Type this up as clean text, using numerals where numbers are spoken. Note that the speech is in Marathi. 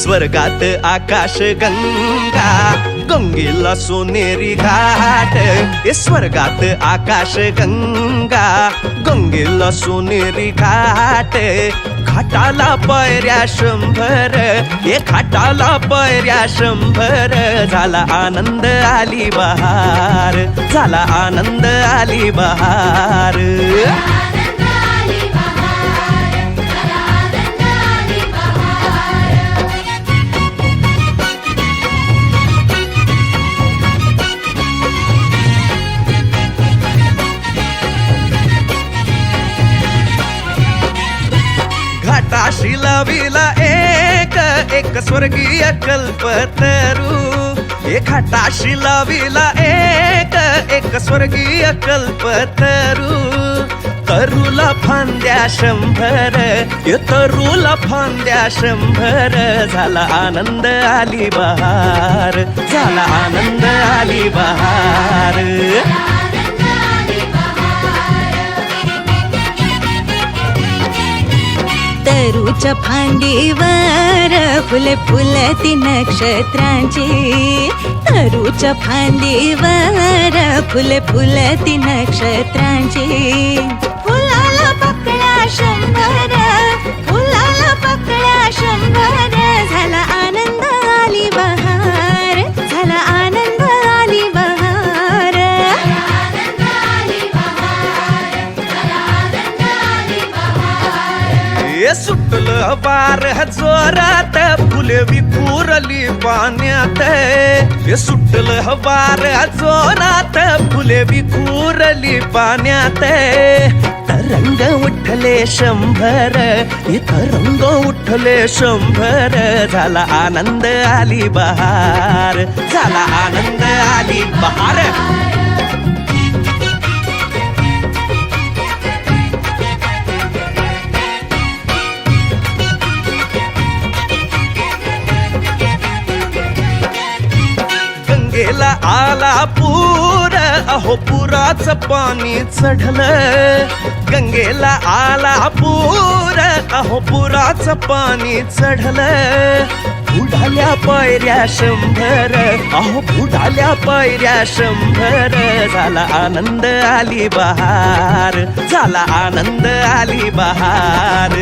स्वर्गात आकाश गंगा, गंगेला सोनेरी घाट. स्वर्गात आकाश गंगा, गंगेला सोनेरी घाट. घाटाला पायऱ्या 100, घाटाला पायऱ्या 100. झाला आनंद आली बहार, झाला आनंद आली बहार. घाटाशी लाविला एक स्वर्गीय कल्पतरू. घाटाशी लाविला एक स्वर्गीय कल्पतरू. तरूला फांद्या 100, तरूला फांद्या 100. झाला आनंद आली बहार, झाला आनंद आली बहार. तरूच्या फांदीवर फुले फुलती नक्षत्रांची. तरूच्या फांदीवर फुले फुलती नक्षत्रांची. फुलाला पकड्या 100, फुलाला पकड्या 100. झाला आनंद आली बहार, झाला आनंद आली बहार. सुटलं वार जोरात, फुले विखुरली पाण्यात. सुटलं वार जोरात, फुले विखुरली पाण्यात. तरंग उठले 100, तरंग उठले 100. झाला आनंद आली बहार, झाला आनंद आली बहार. गंगेला आला पूर, अहो पुराचं पाणी चढलं. गंगेला आला पूर, अहो पुराचं पाणी चढलं. बुडाल्या पायऱ्या 100, अहो बुडाल्या पायऱ्या 100. झाला आनंद आली बहार, झाला आनंद आली बहार.